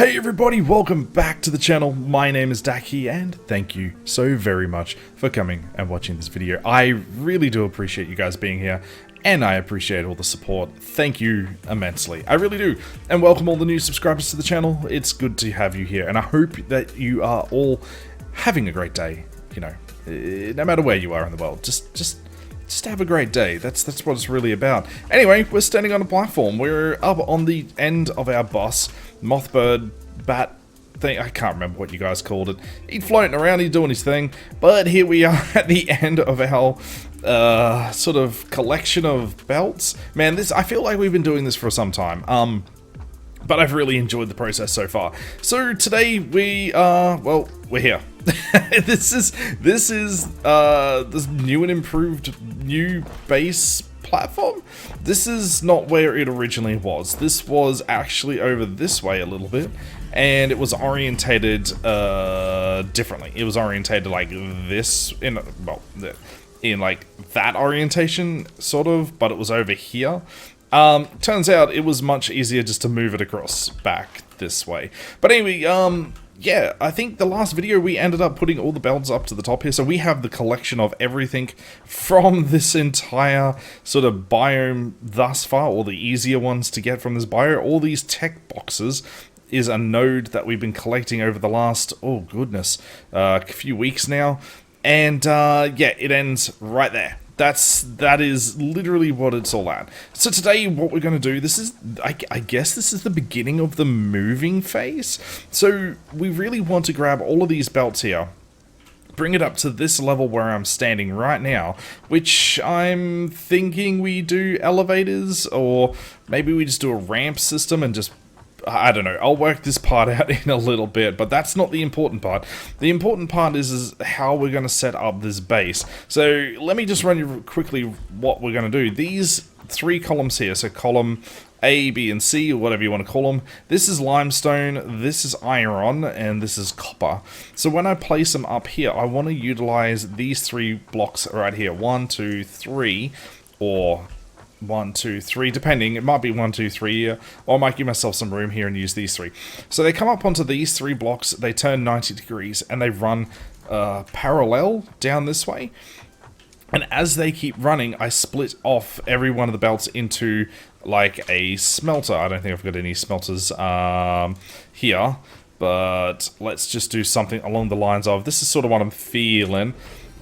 Hey everybody, welcome back to the channel. My name is Daki and thank you so very much for coming and watching this video. I really do appreciate you guys being here and I appreciate all the support. Thank you immensely. I really do. And welcome all the new subscribers to the channel. It's good to have you here and I hope that you are all having a great day, you know, no matter where you are in the world. Just have a great day. That's what it's really about. Anyway, we're standing on a platform. We're up on the end of our boss, Mothbird, bat thing. I can't remember what you guys called it. He's floating around, he's doing his thing. But here we are at the end of our sort of collection of belts. Man, I feel like we've been doing this for some time. But I've really enjoyed the process so far. So today well, we're here. This is this new and improved new base platform. This is not where it originally was. This was actually over this way a little bit, and it was orientated differently. It was orientated like this in like that orientation sort of, but it was over here. Turns out it was much easier just to move it across back this way. But anyway, yeah, I think the last video we ended up putting all the belts up to the top here. So we have the collection of everything from this entire sort of biome thus far, or the easier ones to get from this bio. All these tech boxes is a node that we've been collecting over the last, oh goodness, a few weeks now. And yeah, it ends right there. That is literally what it's all at. So today what we're going to do, this is, I guess this is the beginning of the moving phase. So we really want to grab all of these belts here, bring it up to this level where I'm standing right now, which I'm thinking we do elevators, or maybe we just do a ramp system and just, I don't know, I'll work this part out in a little bit, but that's not the important part. The important part is how we're going to set up this base. So let me just run you quickly what we're going to do. These three columns here, so column A, B, and C, or whatever you want to call them. This is limestone, this is iron, and this is copper. So when I place them up here, I want to utilize these three blocks right here. 1, 2, 3, or 1, 2, 3, depending. It might be 1, 2, 3, or I might give myself some room here and use these three. So they come up onto these three blocks, they turn 90 degrees, and they run parallel down this way. And as they keep running, I split off every one of the belts into like a smelter. I don't think I've got any smelters here, but let's just do something along the lines of, this is sort of what I'm feeling,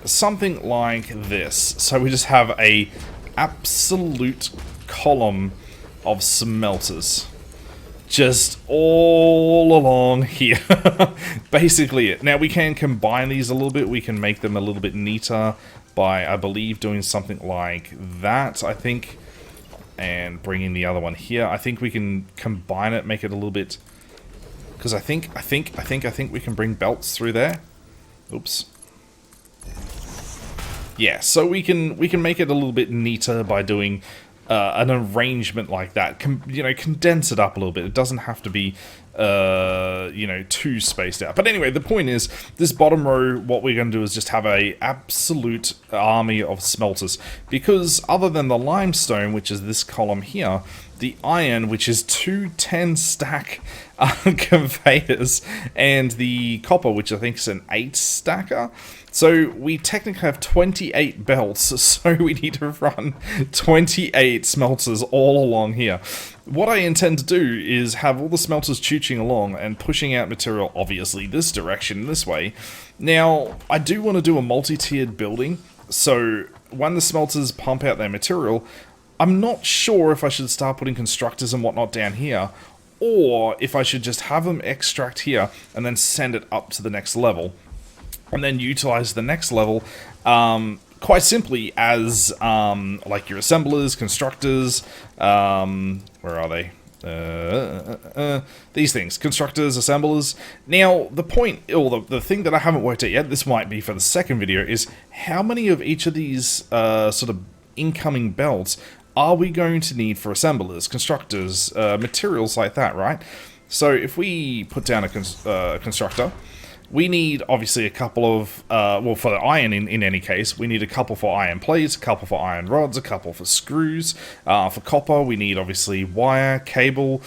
something like this. So we just have a absolute column of smelters just all along here. Basically it. Now we can combine these a little bit. We can make them a little bit neater by, I believe, doing something like that, I think, and bringing the other one here. I think we can combine it, make it a little bit, because I think we can bring belts through there. Oops. Yeah, so we can make it a little bit neater by doing an arrangement like that. You know, condense it up a little bit. It doesn't have to be, you know, too spaced out. But anyway, the point is, this bottom row, what we're going to do is just have a absolute army of smelters. Because other than the limestone, which is this column here, the iron, which is 2 10-stack conveyors, and the copper, which I think is an 8-stacker. So we technically have 28 belts, so we need to run 28 smelters all along here. What I intend to do is have all the smelters chooching along and pushing out material, obviously this direction, this way. Now, I do want to do a multi-tiered building, so when the smelters pump out their material, I'm not sure if I should start putting constructors and whatnot down here, or if I should just have them extract here and then send it up to the next level, and then utilize the next level quite simply as like your assemblers, constructors, where are they? These things, constructors, assemblers. Now, the point, or the thing that I haven't worked out yet, this might be for the second video, is how many of each of these sort of incoming belts are we going to need for assemblers, constructors, materials like that, right? So if we put down a constructor, we need obviously a couple of, well, for the iron in any case, we need a couple for iron plates, a couple for iron rods, a couple for screws. For copper, we need obviously wire, cable,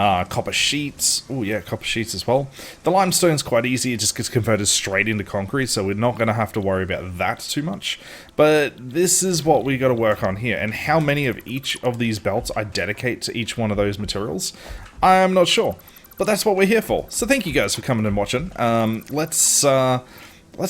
Copper sheets. Oh yeah, copper sheets as well. The limestone's quite easy. It just gets converted straight into concrete, so we're not going to have to worry about that too much. But this is what we got to work on here. And how many of each of these belts I dedicate to each one of those materials, I'm not sure. But that's what we're here for. So thank you guys for coming and watching. Let's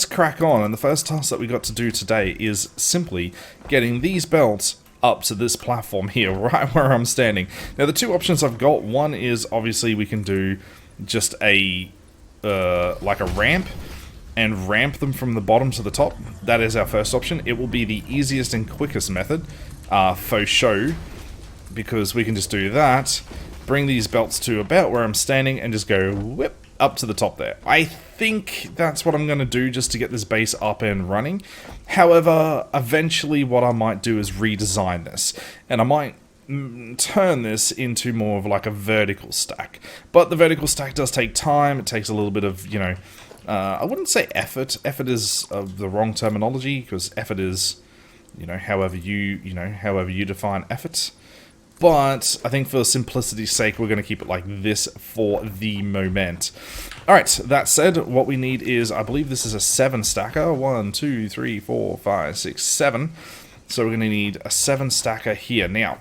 crack on. And the first task that we got to do today is simply getting these belts up to this platform here, right where I'm standing. Now the two options I've got, one is obviously we can do just a like a ramp and ramp them from the bottom to the top. That is our first option. It will be the easiest and quickest method, for show, because we can just do that, bring these belts to about where I'm standing and just go whip up to the top there. I think that's what I'm going to do just to get this base up and running. However, eventually what I might do is redesign this, and I might turn this into more of like a vertical stack. But the vertical stack does take time. It takes a little bit of, you know, I wouldn't say effort. Effort is the wrong terminology, because effort is, you know, however you define effort. But I think for simplicity's sake, we're going to keep it like this for the moment. Alright, that said, what we need is, I believe this is a 7 stacker. 1, 2, 3, 4, 5, 6, 7. So we're going to need a 7 stacker here. Now,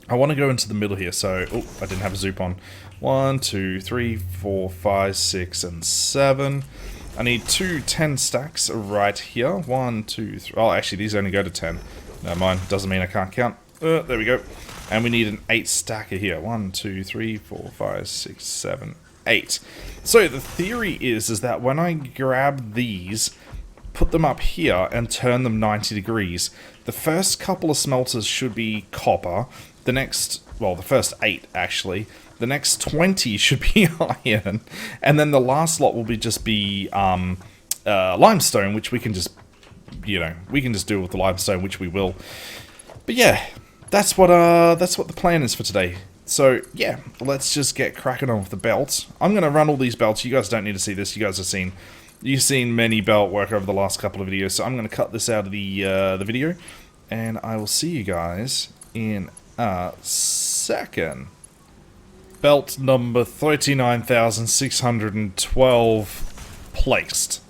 I want to go into the middle here, so, oh, I didn't have a zoop on. 1, 2, 3, 4, 5, 6, and 7. I need 2 10 stacks right here. 1, 2, 3. Oh, actually, these only go to 10. Never mind, doesn't mean I can't count. There we go. And we need an 8 stacker here. 1, 2, 3, 4, 5, 6, 7, 8. So the theory is that when I grab these, put them up here, and turn them 90 degrees, the first couple of smelters should be copper. The next, well, the first 8 actually. The next 20 should be iron. And then the last lot will be just be limestone, which we can just, you know, we can just do with the limestone, which we will. But yeah, that's what the plan is for today. So yeah, let's just get cracking on with the belts. I'm gonna run all these belts. You guys don't need to see this. You guys have seen, you've seen many belt work over the last couple of videos. So I'm gonna cut this out of the video, and I will see you guys in a second. Belt number 39,612 placed.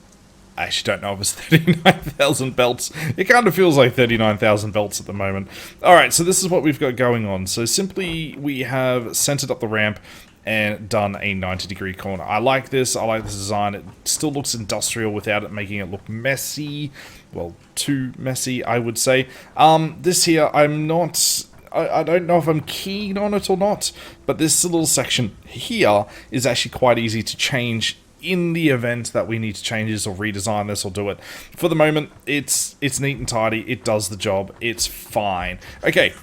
I actually don't know if it's 39,000 belts. It kind of feels like 39,000 belts at the moment. Alright, so this is what we've got going on. So simply, we have centered up the ramp and done a 90-degree corner. I like this. I like this design. It still looks industrial without it making it look messy. Well, too messy, I would say. This here, I'm not... I don't know if I'm keen on it or not, but this little section here is actually quite easy to change in the event that we need to change this or redesign this or do it. For the moment, it's neat and tidy. It does the job. It's fine. Okay.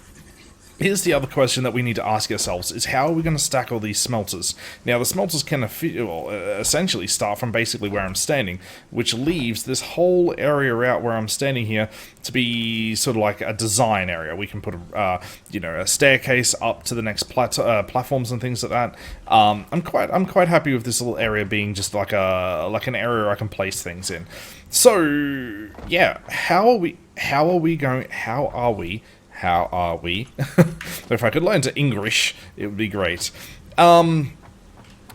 Here's the other question that we need to ask ourselves, is how are we going to stack all these smelters? Now, the smelters can essentially start from basically where I'm standing, which leaves this whole area out where I'm standing here to be sort of like a design area. We can put you know, a staircase up to the next platforms and things like that. I'm quite happy with this little area being just like an area I can place things in. So yeah, how are we? If I could learn to English, it would be great. How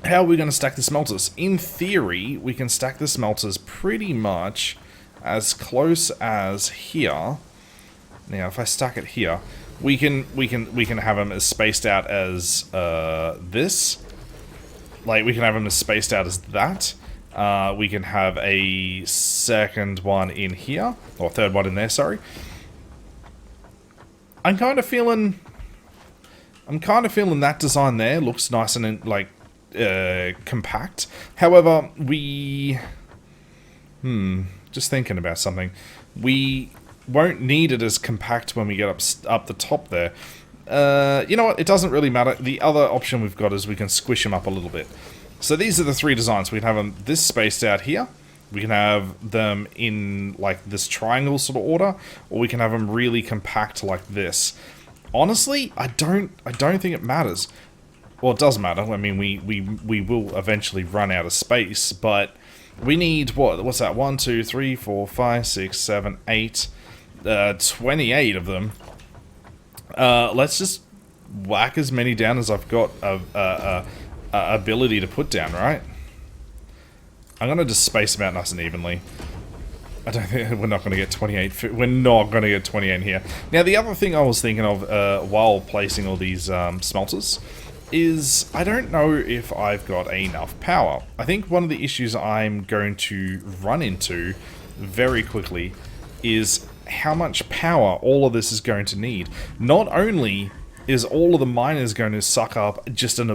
are we going to stack the smelters? In theory, we can stack the smelters pretty much as close as here. Now, if I stack it here, we can have them as spaced out as this. Like, we can have them as spaced out as that. We can have a second one in here, or third one in there, sorry. I'm kind of feeling that design there looks nice and like compact. However, just thinking about something, we won't need it as compact when we get up the top there. You know what? It doesn't really matter. The other option we've got is we can squish them up a little bit. So these are the 3 designs. We can have them this spaced out here. We can have them in like this triangle sort of order, or we can have them really compact like this. Honestly, I don't think it matters. Well, it does matter. I mean, we will eventually run out of space, but we need what's that? 1, 2, 3, 4, 5, 6, 7, 8, 28 of them. Let's just whack as many down as I've got ability to put down, right? I'm gonna just space them out nice and evenly. I don't think we're not gonna get 28. We're not gonna get 28 here. Now, the other thing I was thinking of while placing all these smelters is I don't know if I've got enough power. I think one of the issues I'm going to run into very quickly is how much power all of this is going to need. Not only is all of the miners going to suck up just an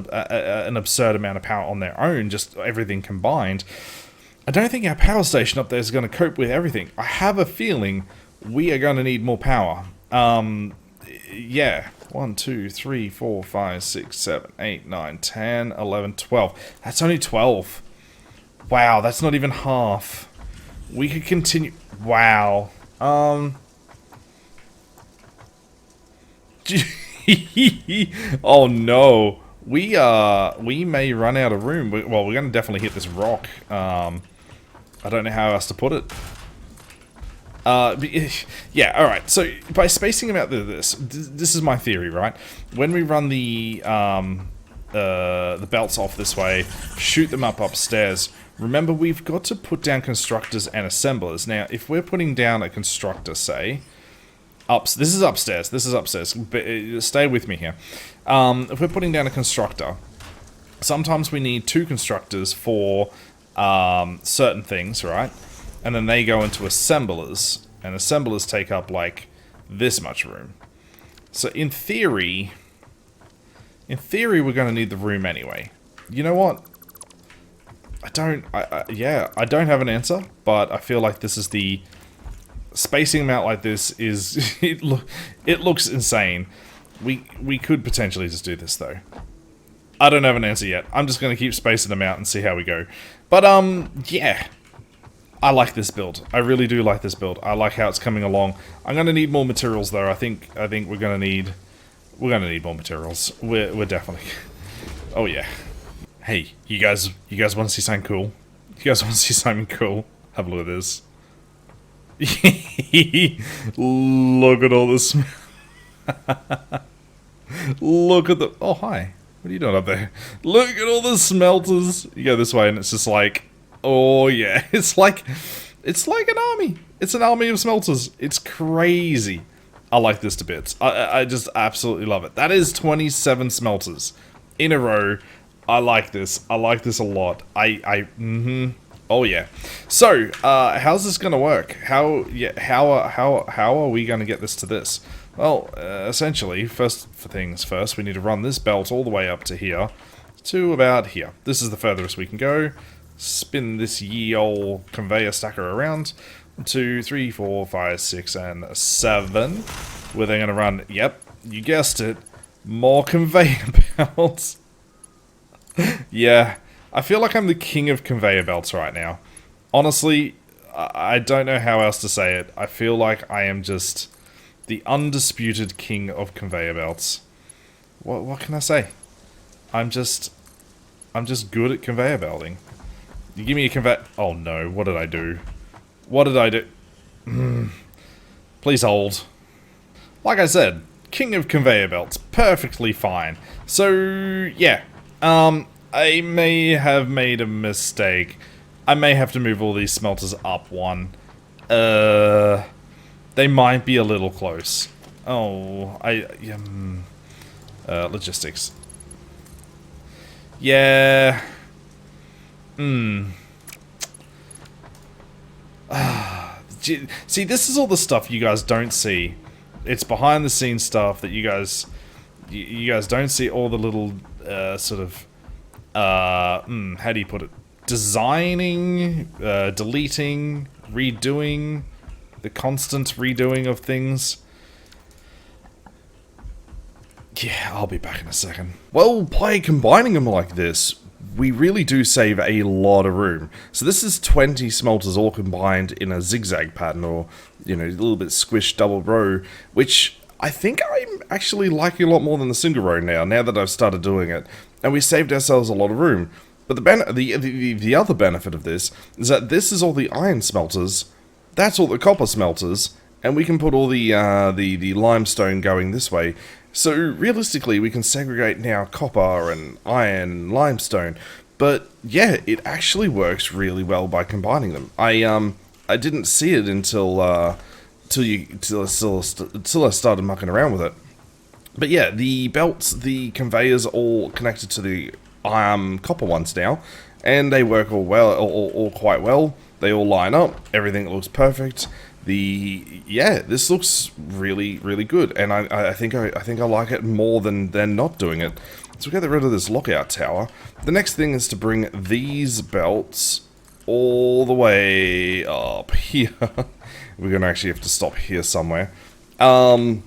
absurd amount of power on their own, just everything combined, I don't think our power station up there is going to cope with everything. I have a feeling we are going to need more power. Yeah. 1, 2, 3, 4, 5, 6, 7, 8, 9, 10, 11, 12. That's only 12. Wow, that's not even half. We could continue. Wow. Oh no. We may run out of room. Well, we're going to definitely hit this rock. I don't know how else to put it. Yeah, alright, so by spacing them out this is my theory, right? When we run the belts off this way, shoot them up upstairs, remember we've got to put down constructors and assemblers. Now, if we're putting down a constructor, say, this is upstairs, but stay with me here. If we're putting down a constructor, sometimes we need 2 constructors for certain things, right? And then they go into assemblers, and assemblers take up, like, this much room. So, in theory, we're going to need the room anyway. You know what? I don't have an answer, but I feel like this is the... Spacing them out like this is... it looks insane. We could potentially just do this, though. I don't have an answer yet. I'm just going to keep spacing them out and see how we go. But, yeah... I like this build. I really do like this build. I like how it's coming along. I'm gonna need more materials though. I think we're gonna need more materials. We're definitely. Oh yeah. Hey, you guys want to see something cool? You guys want to see something cool? Have a look at this. Look at all this. Look at the. Oh hi. What are you doing up there? Look at all the smelters. You go this way and it's just like. Oh yeah, it's like an army. It's an army of smelters. It's crazy. I like this to bits. I just absolutely love it. That is 27 smelters in a row. I like this. I like this a lot. Oh yeah. So, how's this gonna work? How are we gonna get this to this? Well, essentially, first things first, we need to run this belt all the way up to here, to about here. This is the furthest we can go. Spin this ye old conveyor stacker around. 1, 2, 3, 4, 5, 6, and 7. We're then gonna run, yep, you guessed it, more conveyor belts. Yeah, I feel like I'm the king of conveyor belts right now. Honestly, I don't know how else to say it. I feel like I am just the undisputed king of conveyor belts. What can I say? I'm just good at conveyor belting. You give me a conveyor... Oh no, what did I do? What did I do? Please hold. Like I said, king of conveyor belts. Perfectly fine. So, yeah. I may have made a mistake. I may have to move all these smelters up one. They might be a little close. Oh, logistics. Yeah... See, this is all the stuff you guys don't see. It's behind the scenes stuff that you guys don't see. All the little sort of how do you put it? Designing, deleting, redoing, the constant redoing of things. Yeah, I'll be back in a second. Well, by combining them like this, we really do save a lot of room. So this is 20 smelters all combined in a zigzag pattern, or, you know, a little bit squished double row, which I think I'm actually liking a lot more than the single row now that I've started doing it. And we saved ourselves a lot of room. But the other benefit of this is that this is all the iron smelters, that's all the copper smelters, and we can put all the limestone going this way. So realistically, we can segregate now copper and iron, limestone, but yeah, it actually works really well by combining them. I didn't see it until till I started mucking around with it. But yeah, the belts, the conveyors, are all connected to the copper ones now, and they work all quite well. They all line up. Everything looks perfect. This looks really good, and I think I like it more than not doing it. So we get rid of this lockout tower. The next thing is to bring these belts all the way up here. We're gonna actually have to stop here somewhere. Oh,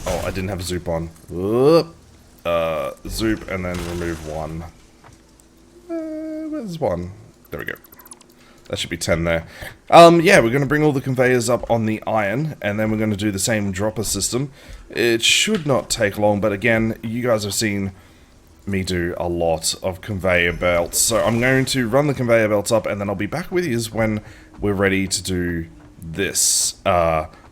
I didn't have Zoop on. Zoop and then remove one. Where's one? There we go. That should be 10 there. Yeah, we're going to bring all the conveyors up on the iron, and then we're going to do the same dropper system. It should not take long, but again, you guys have seen me do a lot of conveyor belts. So I'm going to run the conveyor belts up, and then I'll be back with you when we're ready to do this,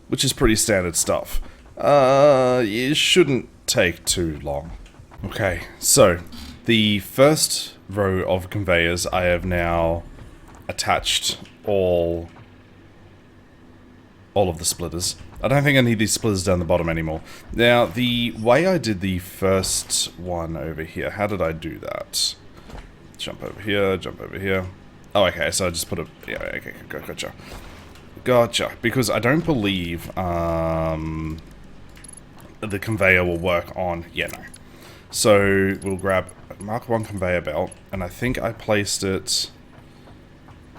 which is pretty standard stuff. It shouldn't take too long. Okay, so the first row of conveyors I have now attached all of the splitters. I don't think I need these splitters down the bottom anymore. Now, the way I did the first one over here, how did I do that? Jump over here, jump over here. Oh, okay, so I just put a... Yeah, okay, gotcha. Gotcha, because I don't believe the conveyor will work on... Yeah, no. So, we'll grab Mark 1 conveyor belt, and I think I placed it...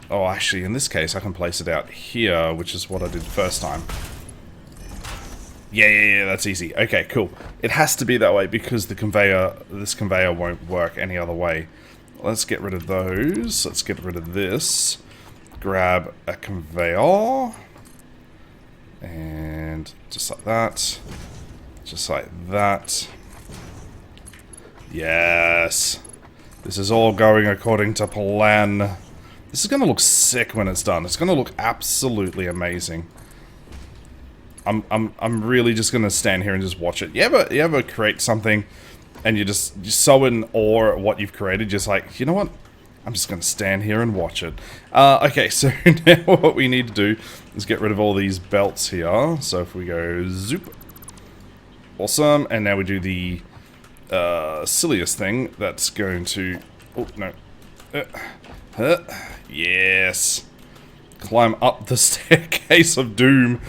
Oh, actually, in this case, I can place it out here, which is what I did the first time. Yeah, that's easy. Okay, cool. It has to be that way because this conveyor won't work any other way. Let's get rid of those. Let's get rid of this. Grab a conveyor. And just like that. Just like that. Yes. This is all going according to plan. This is going to look sick when it's done. It's going to look absolutely amazing. I'm really just going to stand here and just watch it. You ever create something and you're so in awe at what you've created, just like, you know what? I'm just going to stand here and watch it. Okay, so now what we need to do is get rid of all these belts here. So if we go zoop. Awesome. And now we do the silliest thing. That's going to... Oh, no. Yes. Climb up the staircase of doom.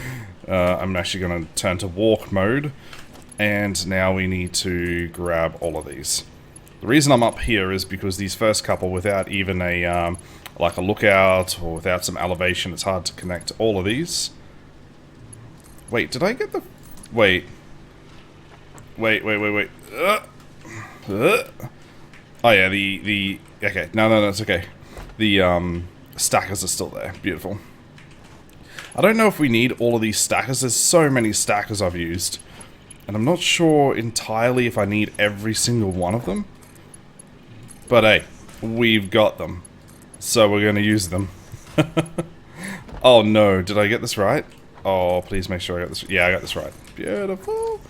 I'm actually going to turn to walk mode. And now we need to grab all of these. The reason I'm up here is because these first couple, without even a like a lookout or without some elevation, it's hard to connect all of these. Wait, did I get the... Wait. Wait. Oh yeah, the... Okay, no, it's okay. The stackers are still there. Beautiful. I don't know if we need all of these stackers. There's so many stackers I've used. And I'm not sure entirely if I need every single one of them. But hey, we've got them. So we're going to use them. Oh no, did I get this right? Oh, please make sure I got this. Yeah, I got this right. Beautiful.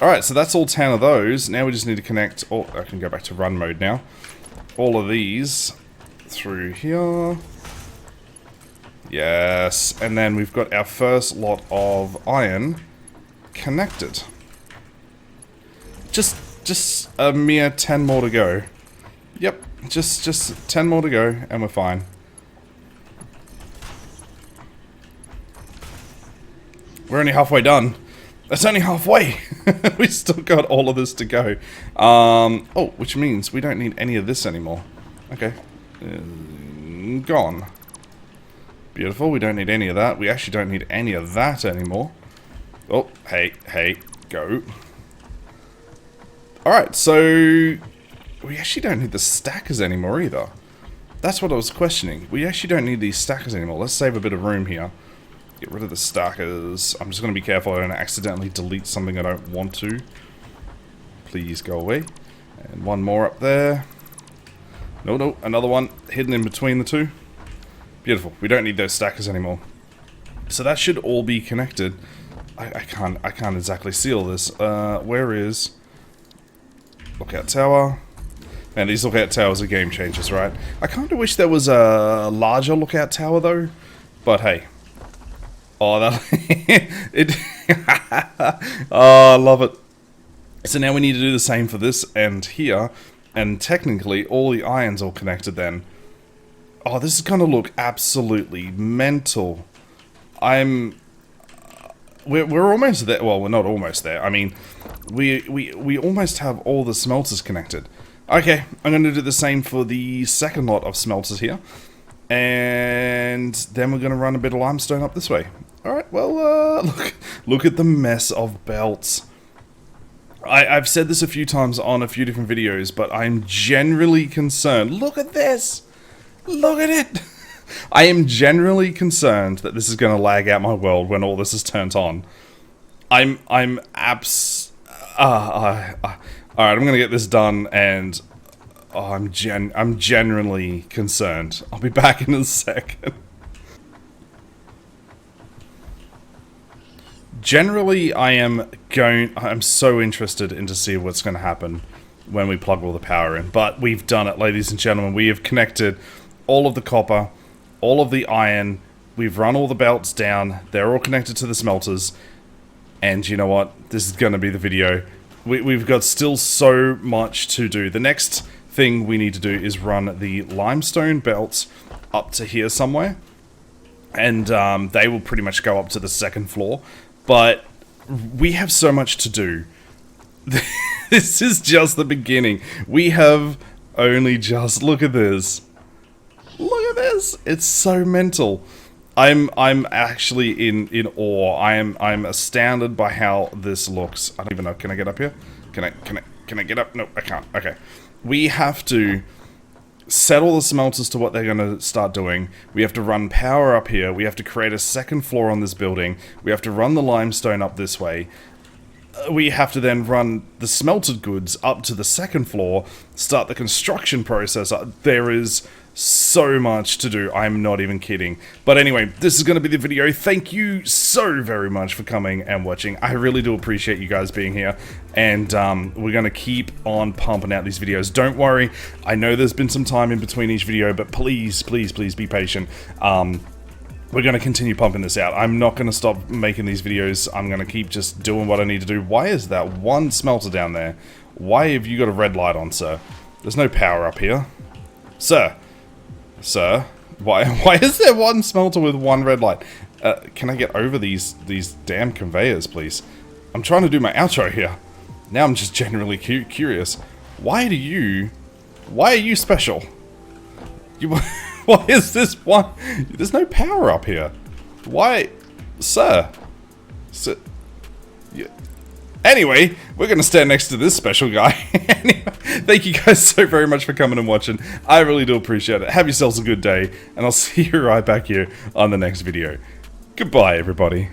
Alright, so that's all 10 of those. Now we just need to connect... Oh, I can go back to run mode now. All of these through here. Yes, and then we've got our first lot of iron connected. Just a mere 10 more to go. Yep, just 10 more to go, and we're fine. We're only halfway done. That's only halfway. We still got all of this to go. Oh, which means we don't need any of this anymore. Okay. Gone. Beautiful. We don't need any of that. We actually don't need any of that anymore. Oh, hey, go. Alright, so... we actually don't need the stackers anymore either. That's what I was questioning. We actually don't need these stackers anymore. Let's save a bit of room here. Get rid of the stackers. I'm just going to be careful I don't accidentally delete something I don't want to. Please go away. And one more up there. No, another one hidden in between the two. Beautiful. We don't need those stackers anymore. So that should all be connected. I can't exactly see all this. Where is lookout tower? Man, these lookout towers are game changers, right? I kind of wish there was a larger lookout tower though, but hey. Oh, that it. Oh, I love it. So now we need to do the same for this end here, and technically all the iron's all connected then. Oh, this is gonna look absolutely mental. We're almost there. Well, we're not almost there. I mean, we almost have all the smelters connected. Okay, I'm going to do the same for the second lot of smelters here. And then we're going to run a bit of limestone up this way. Alright, well, look at the mess of belts. I've said this a few times on a few different videos, but I'm generally concerned. Look at this! Look at it! I am generally concerned that this is going to lag out my world when all this is turned on. Alright, I'm going to get this done, and I'm genuinely concerned. I'll be back in a second. Generally, I'm so interested in to see what's going to happen when we plug all the power in. But we've done it, ladies and gentlemen. We have connected all of the copper, all of the iron. We've run all the belts down. They're all connected to the smelters. And you know what? This is going to be the video. We've got still so much to do. The next thing we need to do is run the limestone belts up to here somewhere. And they will pretty much go up to the second floor. But we have so much to do. This is just the beginning. We have only just... Look at this. Look at this. It's so mental. I'm actually in awe. I'm astounded by how this looks. I don't even know. Can I get up here? Can I get up? No, I can't. Okay. We have to set all the smelters to what they're going to start doing. We have to run power up here. We have to create a second floor on this building. We have to run the limestone up this way. We have to then run the smelted goods up to the second floor, start the construction process. There is so much to do. I'm not even kidding. But anyway, this is going to be the video. Thank you so very much for coming and watching. I really do appreciate you guys being here. And we're going to keep on pumping out these videos. Don't worry. I know there's been some time in between each video, but please, please, please be patient. We're going to continue pumping this out. I'm not going to stop making these videos. I'm going to keep just doing what I need to do. Why is that one smelter down there? Why have you got a red light on, sir? There's no power up here. Sir, why is there one smelter with one red light? Can I get over these damn conveyors, please? I'm trying to do my outro here. Now I'm just genuinely curious. Why are you special? Why is this one? There's no power up here. Why, sir? Yeah. Anyway, we're gonna stand next to this special guy. Anyway, thank you guys so very much for coming and watching. I really do appreciate it. Have yourselves a good day, and I'll see you right back here on the next video. Goodbye, everybody.